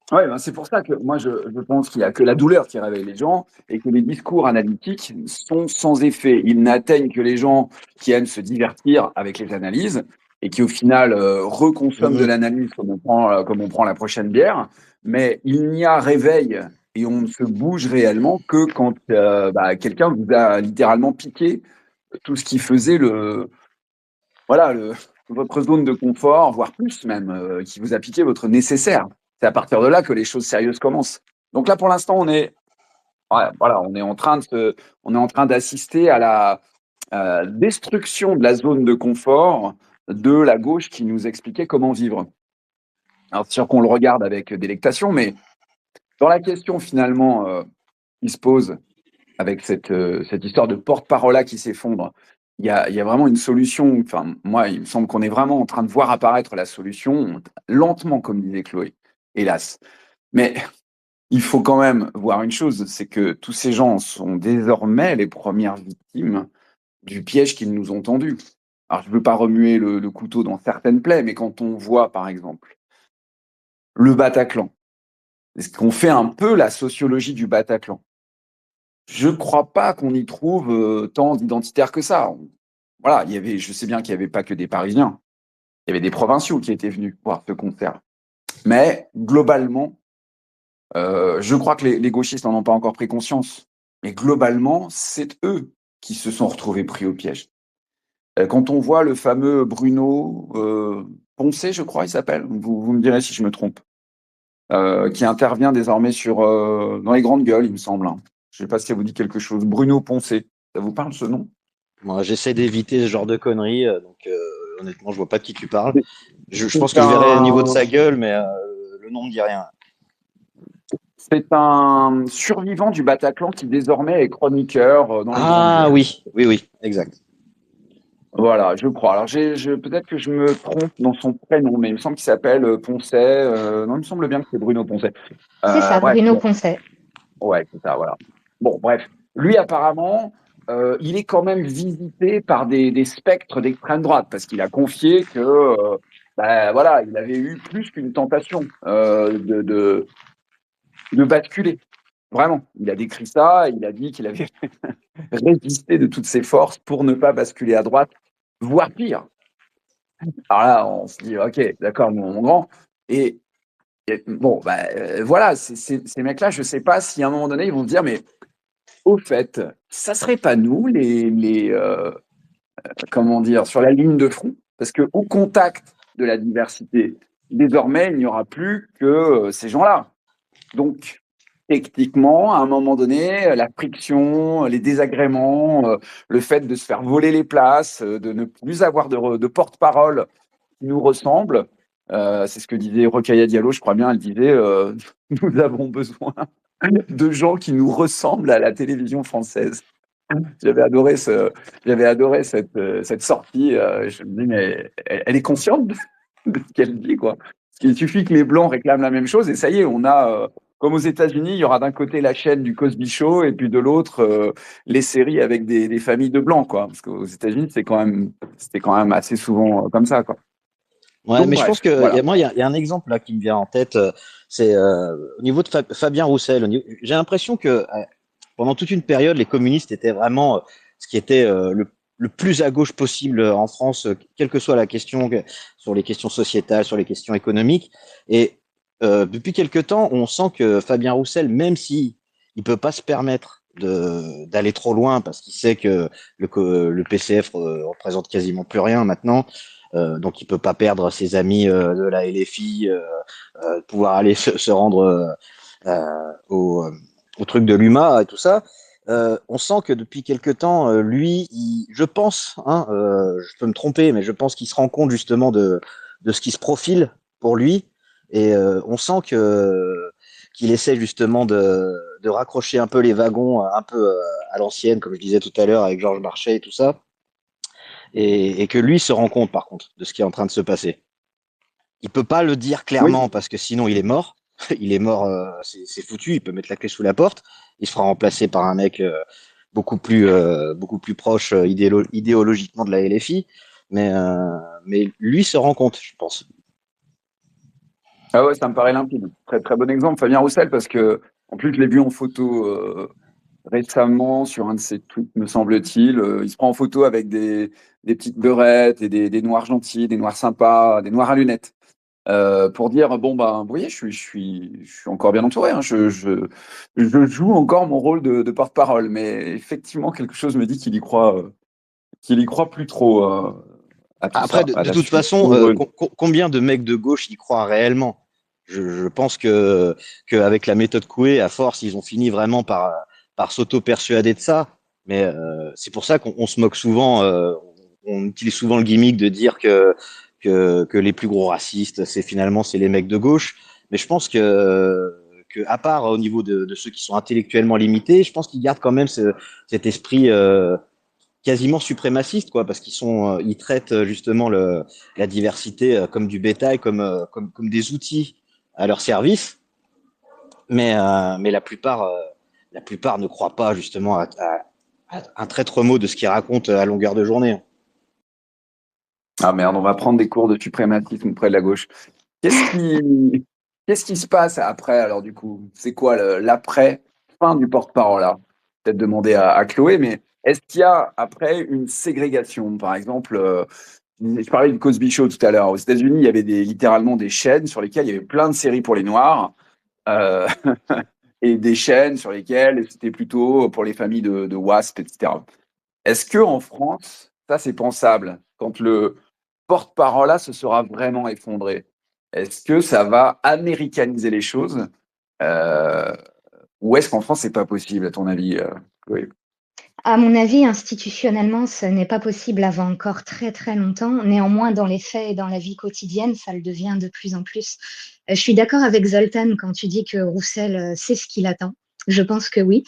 Ouais, ben c'est pour ça que moi je pense qu'il n'y a que la douleur qui réveille les gens et que les discours analytiques sont sans effet. Ils n'atteignent que les gens qui aiment se divertir avec les analyses et qui au final reconsomment de l'analyse comme on prend la prochaine bière. Mais il n'y a réveil et on ne se bouge réellement que quand quelqu'un vous a littéralement piqué tout ce qui faisait votre zone de confort, voire plus même, qui vous a piqué votre nécessaire. C'est à partir de là que les choses sérieuses commencent. Donc là, pour l'instant, on est en train d'assister à la destruction de la zone de confort de la gauche qui nous expliquait comment vivre. Alors, c'est sûr qu'on le regarde avec délectation, mais dans la question finalement qui se pose avec cette histoire de porte-parole qui s'effondre, il y a vraiment une solution. Enfin, moi, il me semble qu'on est vraiment en train de voir apparaître la solution lentement, comme disait Chloé, hélas. Mais il faut quand même voir une chose, c'est que tous ces gens sont désormais les premières victimes du piège qu'ils nous ont tendu. Alors, je ne veux pas remuer le couteau dans certaines plaies, mais quand on voit, par exemple, le Bataclan, est-ce qu'on fait un peu la sociologie du Bataclan? Je ne crois pas qu'on y trouve tant d'identitaires que ça. Voilà, je sais bien qu'il n'y avait pas que des Parisiens. Il y avait des provinciaux qui étaient venus voir ce concert. Mais globalement, je crois que les gauchistes n'en ont pas encore pris conscience. Mais globalement, c'est eux qui se sont retrouvés pris au piège. Quand on voit le fameux Bruno Poncet, je crois, il s'appelle, vous me direz si je me trompe, qui intervient désormais dans les grandes gueules, il me semble. Hein. Je ne sais pas si ça vous dit quelque chose. Bruno Poncet, ça vous parle ce nom? Moi, j'essaie d'éviter ce genre de conneries, donc honnêtement, je vois pas de qui tu parles. Je pense C'est que je verrai au niveau de un, sa gueule, mais le nom me dit rien. c'est un survivant du Bataclan qui désormais est chroniqueur dans les grandes Ah gueules. oui, oui, oui, exact. Voilà, je crois. Alors, peut-être que je me trompe dans son prénom, mais il me semble qu'il s'appelle Poncet. Non, il me semble bien que c'est Bruno Poncet. C'est ça, Bref, Bruno bon, Poncet. ouais, c'est ça, voilà. Bon, bref, lui apparemment, il est quand même visité par des spectres d'extrême droite parce qu'il a confié que, voilà, il avait eu plus qu'une tentation de basculer. Vraiment, il a décrit ça, il a dit qu'il avait résisté de toutes ses forces pour ne pas basculer à droite, voire pire. Alors là, on se dit, ok, d'accord, mon grand. Et, bon, voilà, ces mecs-là, je ne sais pas si à un moment donné, ils vont se dire, mais au fait, ça serait pas nous, comment dire, sur la ligne de front, parce qu'au contact de la diversité, désormais, il n'y aura plus que ces gens-là. Donc, techniquement, à un moment donné, la friction, les désagréments, le fait de se faire voler les places, de ne plus avoir de porte-parole qui nous ressemble. C'est ce que disait Rokhaya Diallo, je crois bien, elle disait nous avons besoin de gens qui nous ressemblent à la télévision française. J'avais adoré, cette sortie. Je me dis, mais elle est consciente de ce qu'elle dit, quoi. Parce qu'il suffit que les Blancs réclament la même chose et ça y est, on a, comme aux États-Unis, il y aura d'un côté la chaîne du Cosby Show et puis de l'autre, les séries avec des familles de Blancs, quoi. Parce qu'aux États-Unis, c'était quand même assez souvent comme ça, quoi. Ouais, Donc, mais je pense bref, que voilà. moi, il y a un exemple là qui me vient en tête. C'est au niveau de Fabien Roussel. J'ai l'impression que pendant toute une période, les communistes étaient vraiment ce qui était le plus à gauche possible en France, quelle que soit la question, sur les questions sociétales, sur les questions économiques. Et depuis quelque temps, on sent que Fabien Roussel, même si il peut pas se permettre d'aller trop loin parce qu'il sait que le PCF représente quasiment plus rien maintenant, donc il peut pas perdre ses amis de la LFI, pouvoir aller se rendre au truc de l'UMA et tout ça. On sent que depuis quelque temps, lui, je pense, hein, je peux me tromper, mais je pense qu'il se rend compte justement de ce qui se profile pour lui. Et on sent qu'il essaie justement de raccrocher un peu les wagons, un peu à l'ancienne, comme je disais tout à l'heure avec Georges Marchais et tout ça. Et que lui se rend compte, par contre, de ce qui est en train de se passer. Il peut pas le dire Oui, clairement parce que sinon il est mort. Il est mort, c'est foutu. Il peut mettre la clé sous la porte. Il sera remplacé par un mec beaucoup plus proche idéologiquement de la LFI. Mais lui se rend compte, je pense. ah ouais, ça me paraît limpide. Très, très bon exemple, Fabien Roussel, parce que, en plus, je l'ai vu en photo récemment sur un de ses tweets, me semble-t-il. Il se prend en photo avec des petites beurettes et des noirs gentils, des noirs sympas, des noirs à lunettes. Pour dire, bon, ben, vous voyez, je suis encore bien entouré, hein. Je joue encore mon rôle de porte-parole, mais effectivement, quelque chose me dit qu'il y croit plus trop à tout Après, ça, à de la toute suite. façon, combien de mecs de gauche y croient réellement? Je pense qu'avec la méthode Coué, à force, ils ont fini vraiment par s'auto-persuader de ça. Mais c'est pour ça qu'on se moque souvent, on utilise souvent le gimmick de dire que les plus gros racistes, c'est les mecs de gauche. Mais je pense que à part au niveau de ceux qui sont intellectuellement limités, je pense qu'ils gardent quand même cet esprit quasiment suprémacistes, quoi, parce ils traitent justement la diversité comme du bétail, comme des outils à leur service, mais la plupart ne croient pas justement à un traître mot de ce qu'ils racontent à longueur de journée. Ah merde, on va prendre des cours de suprématisme près de la gauche. Qu'est-ce qui, qu'est-ce qui se passe après, alors, du coup? C'est quoi l'après, fin du porte-parole, là? Peut-être demander à Chloé, mais est-ce qu'il y a après une ségrégation? Par exemple, je parlais du Cosby Show tout à l'heure. Aux États-Unis, il y avait littéralement des chaînes sur lesquelles il y avait plein de séries pour les Noirs, euh, et des chaînes sur lesquelles c'était plutôt pour les familles de WASP, etc. Est-ce que en France, ça c'est pensable quand le porte-parole là se sera vraiment effondré? Est-ce que ça va américaniser les choses, euh, ou est-ce qu'en France c'est pas possible à ton avis, Chloé? À mon avis, institutionnellement, ce n'est pas possible avant encore très très longtemps. Néanmoins, dans les faits et dans la vie quotidienne, ça le devient de plus en plus. Je suis d'accord avec Zoltan quand tu dis que Roussel sait ce qu'il attend. Je pense que oui.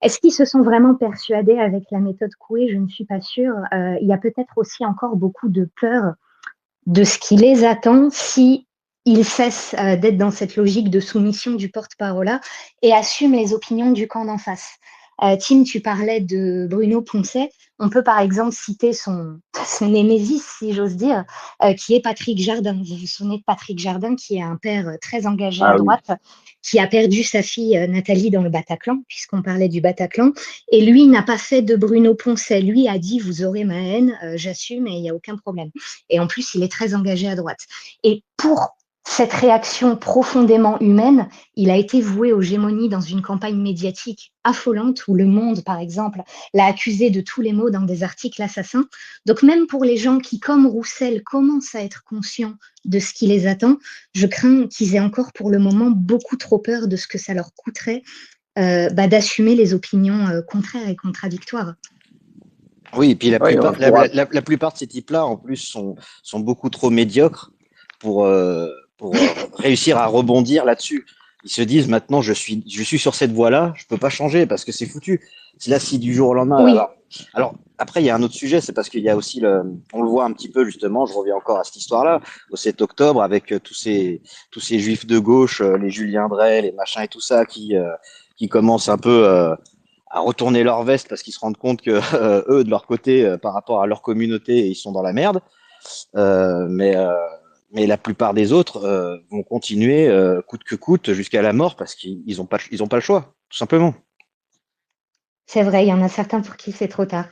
Est-ce qu'ils se sont vraiment persuadés avec la méthode Coué? Je ne suis pas sûre. Il y a peut-être aussi encore beaucoup de peur de ce qui les attend si ils cessent d'être dans cette logique de soumission du porte-parole et assument les opinions du camp d'en face. Tim, tu parlais de Bruno Poncet. On peut par exemple citer son némésis, si j'ose dire, qui est Patrick Jardin. Vous vous souvenez de Patrick Jardin, qui est un père très engagé à Ah oui. droite, qui a perdu sa fille Nathalie dans le Bataclan, puisqu'on parlait du Bataclan. Et lui n'a pas fait de Bruno Poncet. Lui a dit, vous aurez ma haine, j'assume et il n'y a aucun problème. Et en plus, il est très engagé à droite. Et pour cette réaction profondément humaine, il a été voué aux gémonies dans une campagne médiatique affolante où Le Monde, par exemple, l'a accusé de tous les maux dans des articles assassins. Donc même pour les gens qui, comme Roussel, commencent à être conscients de ce qui les attend, je crains qu'ils aient encore pour le moment beaucoup trop peur de ce que ça leur coûterait d'assumer les opinions contraires et contradictoires. Oui, et puis Oui, la plupart de ces types-là, en plus, sont beaucoup trop médiocres pour, réussir à rebondir là-dessus. Ils se disent maintenant, je suis sur cette voie-là, je peux pas changer parce que c'est foutu. Si du jour au lendemain. Oui. Alors, après, il y a un autre sujet, c'est parce qu'il y a aussi on le voit un petit peu justement. Je reviens encore à cette histoire-là au 7 octobre avec tous ces juifs de gauche, les Julien Drey, les machins et tout ça qui commencent un peu à retourner leur veste parce qu'ils se rendent compte que eux, de leur côté, par rapport à leur communauté, ils sont dans la merde. Euh, mais, euh, mais la plupart des autres vont continuer coûte que coûte jusqu'à la mort parce qu'ils ont pas le choix, tout simplement. C'est vrai, il y en a certains pour qui c'est trop tard.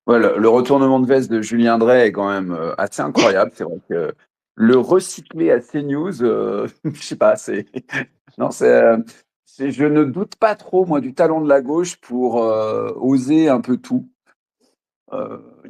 ouais, le retournement de veste de Julien Drey est quand même assez incroyable. C'est vrai que le recycler à CNews, je sais pas, non, je ne doute pas trop, moi, du talent de la gauche pour oser un peu tout.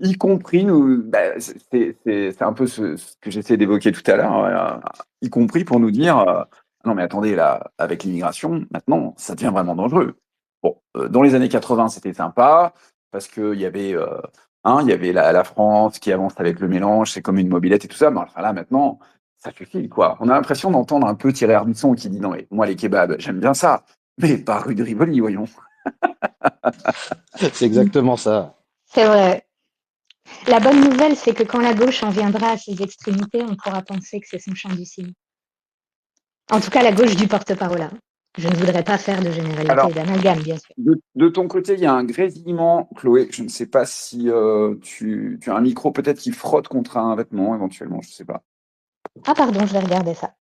Y compris nous, bah, c'est un peu ce que j'essaie d'évoquer tout à l'heure, y compris pour nous dire non, mais attendez, là, avec l'immigration, maintenant, ça devient vraiment dangereux. Bon, dans les années 80, c'était sympa, parce qu'il y avait, il y avait la France qui avance avec le mélange, c'est comme une mobilette et tout ça, mais enfin, là, maintenant, ça suffit, quoi. On a l'impression d'entendre un peu Thierry Ardisson qui dit non, mais moi, les kebabs, j'aime bien ça, mais pas rue de Rivoli, voyons. C'est exactement ça. C'est vrai. La bonne nouvelle, c'est que quand la gauche en viendra à ses extrémités, on pourra penser que c'est son champ du signe. En tout cas, la gauche du porte-parole. Hein. Je ne voudrais pas faire de généralité Alors, et d'amalgame, bien sûr. de ton côté, il y a un grésillement, Chloé. Je ne sais pas si tu as un micro peut-être qui frotte contre un vêtement, éventuellement, je ne sais pas. Ah pardon, je vais regarder ça.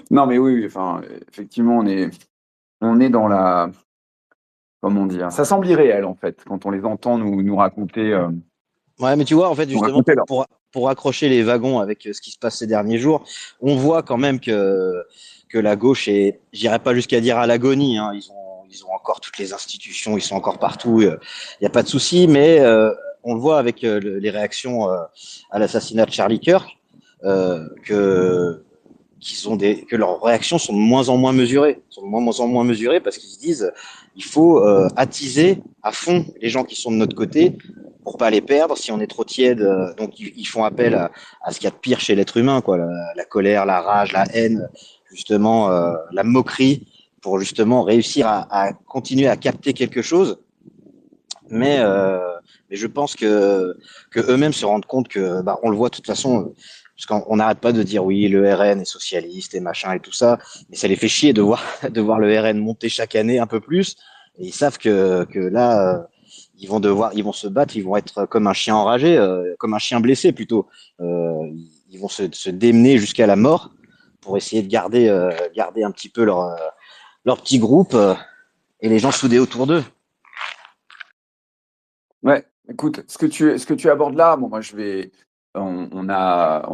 Non, mais oui, enfin, effectivement, on est dans la, comment dire, ça semble irréel en fait, quand on les entend nous raconter, Ouais, mais tu vois, en fait, nous justement, raconter leur. pour accrocher les wagons avec ce qui se passe ces derniers jours, on voit quand même que la gauche est, j'irai pas jusqu'à dire à l'agonie, hein, ils ont encore toutes les institutions, ils sont encore partout, il n'y a pas de souci, mais on le voit avec les réactions à l'assassinat de Charlie Kirk, que que leurs réactions sont de moins en moins mesurées, parce qu'ils se disent il faut attiser à fond les gens qui sont de notre côté pour pas les perdre si on est trop tiède. Donc ils font appel à ce qu'il y a de pire chez l'être humain, quoi, la colère, la rage, la haine, justement la moquerie, pour justement réussir à continuer à capter quelque chose. Mais, euh, mais je pense que eux-mêmes se rendent compte que, bah, on le voit de toute façon, parce qu'on n'arrête pas de dire oui, le RN est socialiste et machin et tout ça, mais ça les fait chier de voir, de voir le RN monter chaque année un peu plus. Et ils savent que là, ils vont se battre, ils vont être comme un chien enragé, comme un chien blessé plutôt. Ils vont se démener jusqu'à la mort pour essayer de garder un petit peu leur petit groupe et les gens soudés autour d'eux. Ouais, écoute, ce que tu abordes là, bon, moi je vais, on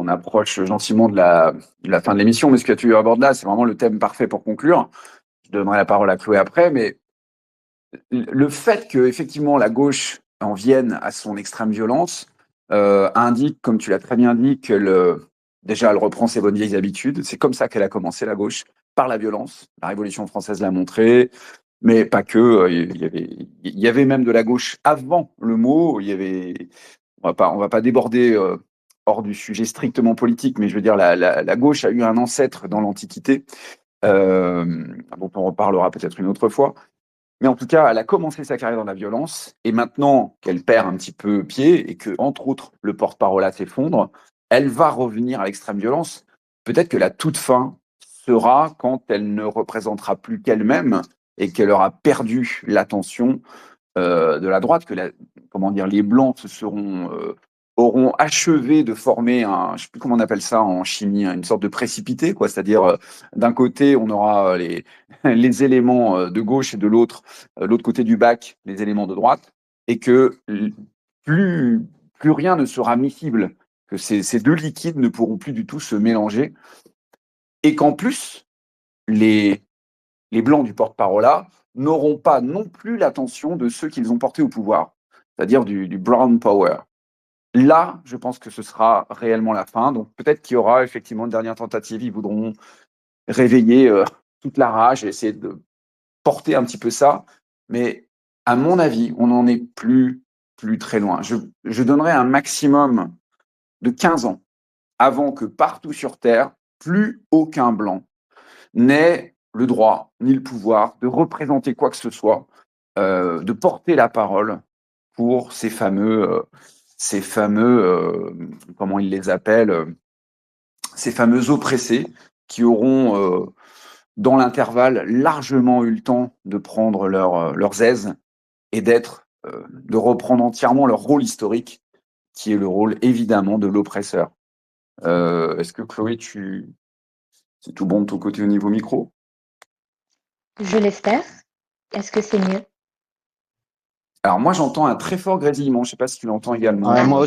approche gentiment de la fin de l'émission, mais ce que tu abordes là, c'est vraiment le thème parfait pour conclure. Je donnerai la parole à Chloé après, mais le fait que effectivement la gauche en vienne à son extrême violence indique, comme tu l'as très bien dit, déjà elle reprend ses bonnes vieilles habitudes. C'est comme ça qu'elle a commencé la gauche, par la violence. La Révolution française l'a montré, mais pas que. Il y avait même de la gauche avant le mot. Il y avait, on va pas déborder hors du sujet strictement politique, mais je veux dire la gauche a eu un ancêtre dans l'Antiquité dont on reparlera peut-être une autre fois. Mais en tout cas, elle a commencé sa carrière dans la violence, et maintenant qu'elle perd un petit peu pied, et que, entre autres, le porte-parole s'effondre, elle va revenir à l'extrême violence. Peut-être que la toute fin sera quand elle ne représentera plus qu'elle-même, et qu'elle aura perdu l'attention de la droite, que comment dire, les Blancs auront achevé de former un, je ne sais plus comment on appelle ça en chimie, une sorte de précipité, quoi. C'est-à-dire, d'un côté, on aura les éléments de gauche et de l'autre côté du bac, les éléments de droite, et que plus rien ne sera miscible. que ces deux liquides ne pourront plus du tout se mélanger, et qu'en plus, les blancs du porte-parole n'auront pas non plus l'attention de ceux qu'ils ont portés au pouvoir, c'est-à-dire du brown power. Là, je pense que ce sera réellement la fin. Donc peut-être qu'il y aura effectivement une dernière tentative. Ils voudront réveiller toute la rage et essayer de porter un petit peu ça. Mais à mon avis, on n'en est plus très loin. Je donnerais un maximum de 15 ans avant que partout sur Terre, plus aucun blanc n'ait le droit ni le pouvoir de représenter quoi que ce soit, de porter la parole pour ces fameux, comment ils les appellent, ces fameux oppressés qui auront, dans l'intervalle, largement eu le temps de prendre leurs aises et de reprendre entièrement leur rôle historique, qui est le rôle évidemment de l'oppresseur. Est-ce que Chloé, c'est tout bon de ton côté au niveau micro? Je l'espère. Est-ce que c'est mieux? Alors moi j'entends un très fort grésillement, je ne sais pas si tu l'entends également. Ouais, moi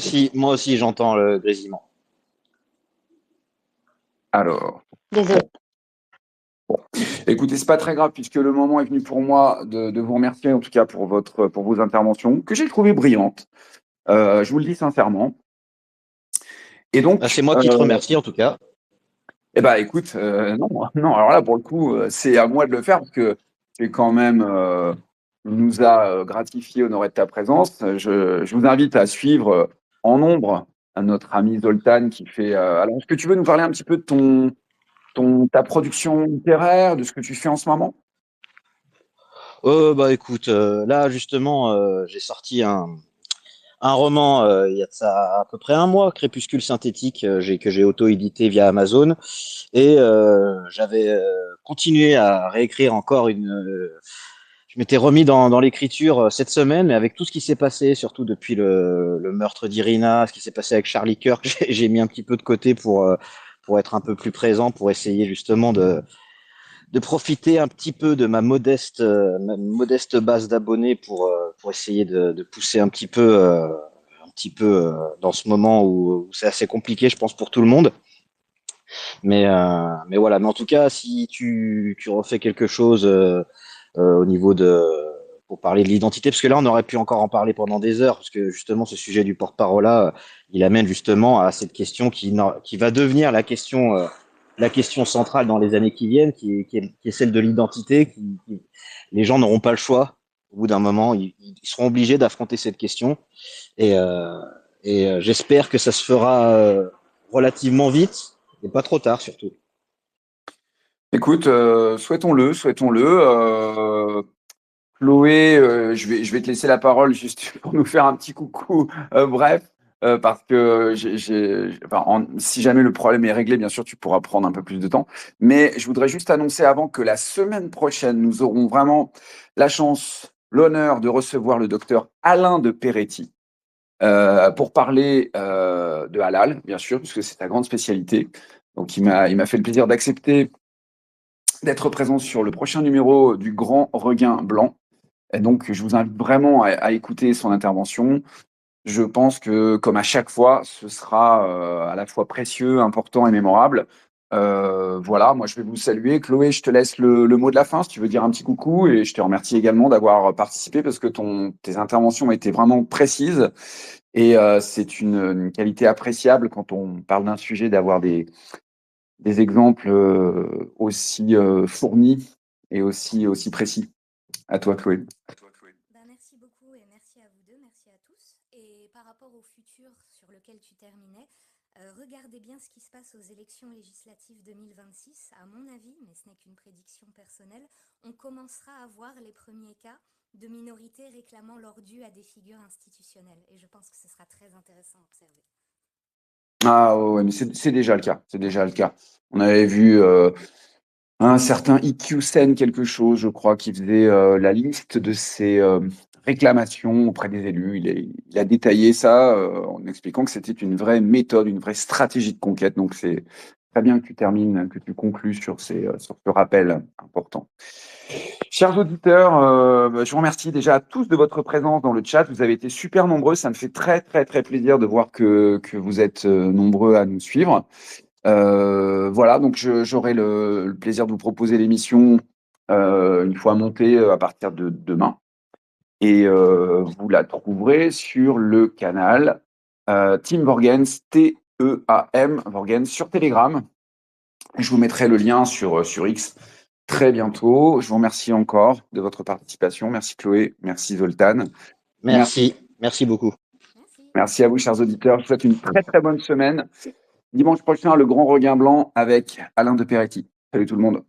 aussi j'entends le grésillement. Alors, Désolée. bon. Écoutez, c'est pas très grave puisque le moment est venu pour moi de vous remercier en tout cas pour vos interventions que j'ai trouvées brillantes. Je vous le dis sincèrement. Et donc, C'est moi qui te remercie en tout cas. eh ben, écoute, non, non. Alors là, pour le coup, c'est à moi de le faire parce que tu quand même nous a gratifié, honoré de ta présence. Je vous invite à suivre en nombre à notre ami Zoltan qui fait. Alors, est-ce que tu veux nous parler un petit peu de ta production littéraire, de ce que tu fais en ce moment? Bah écoute, là justement, j'ai sorti un roman il y a de ça à peu près un mois, Crépuscule synthétique, que j'ai auto-édité via Amazon. Et j'avais continué à réécrire encore je m'étais remis dans l'écriture cette semaine, mais avec tout ce qui s'est passé, surtout depuis le meurtre d'Irina, ce qui s'est passé avec Charlie Kirk, j'ai mis un petit peu de côté pour être un peu plus présent, pour essayer justement de profiter un petit peu de ma modeste base d'abonnés pour essayer de pousser un petit peu dans ce moment où c'est assez compliqué, je pense, pour tout le monde. Mais voilà. Mais en tout cas, si tu refais quelque chose au niveau pour parler de l'identité, parce que là, on aurait pu encore en parler pendant des heures, parce que justement, ce sujet du porte-parole là, il amène justement à cette question qui va devenir la question centrale dans les années qui viennent, qui est celle de l'identité. Les gens n'auront pas le choix. Au bout d'un moment, ils seront obligés d'affronter cette question. Et, euh, j'espère que ça se fera relativement vite et pas trop tard surtout. Écoute, souhaitons-le, souhaitons-le. Chloé, je vais te laisser la parole juste pour nous faire un petit coucou bref, parce que si jamais le problème est réglé, bien sûr, tu pourras prendre un peu plus de temps. Mais je voudrais juste annoncer avant que la semaine prochaine, nous aurons vraiment la chance, l'honneur de recevoir le docteur Alain de Peretti pour parler de halal, bien sûr, puisque c'est ta grande spécialité. Donc, il m'a fait le plaisir d'accepter d'être présent sur le prochain numéro du Grand Regain Blanc. Et donc, je vous invite vraiment à écouter son intervention. Je pense que, comme à chaque fois, ce sera à la fois précieux, important et mémorable. Voilà, moi je vais vous saluer. Chloé, je te laisse le mot de la fin si tu veux dire un petit coucou. Et je te remercie également d'avoir participé parce que tes interventions étaient vraiment précises. Et c'est une qualité appréciable quand on parle d'un sujet d'avoir des exemples aussi fournis et aussi précis. À toi, Chloé. Bah, merci beaucoup et merci à vous deux, merci à tous. Et par rapport au futur sur lequel tu terminais, regardez bien ce qui se passe aux élections législatives 2026. À mon avis, mais ce n'est qu'une prédiction personnelle, on commencera à voir les premiers cas de minorités réclamant leur dû à des figures institutionnelles. Et je pense que ce sera très intéressant à observer. Ah ouais, mais c'est déjà le cas. C'est déjà le cas. On avait vu un certain IQ Sen quelque chose, je crois, qui faisait la liste de ses réclamations auprès des élus. Il a détaillé ça en expliquant que c'était une vraie méthode, une vraie stratégie de conquête. Donc c'est très bien que tu termines, que tu conclues sur ce rappel important. Chers auditeurs, je vous remercie déjà à tous de votre présence dans le chat. Vous avez été super nombreux. Ça me fait très, très, très plaisir de voir que vous êtes nombreux à nous suivre. Voilà, donc j'aurai le plaisir de vous proposer l'émission une fois montée à partir de demain. Et vous la trouverez sur le canal Tim Vorgens, T-E-A-M, Vorgens, sur Telegram. Je vous mettrai le lien sur X très bientôt. Je vous remercie encore de votre participation. Merci Chloé, merci Zoltan. Merci beaucoup. Merci à vous, chers auditeurs. Je vous souhaite une très très bonne semaine. Dimanche prochain, le Grand Regain Blanc avec Alain de Peretti. Salut tout le monde.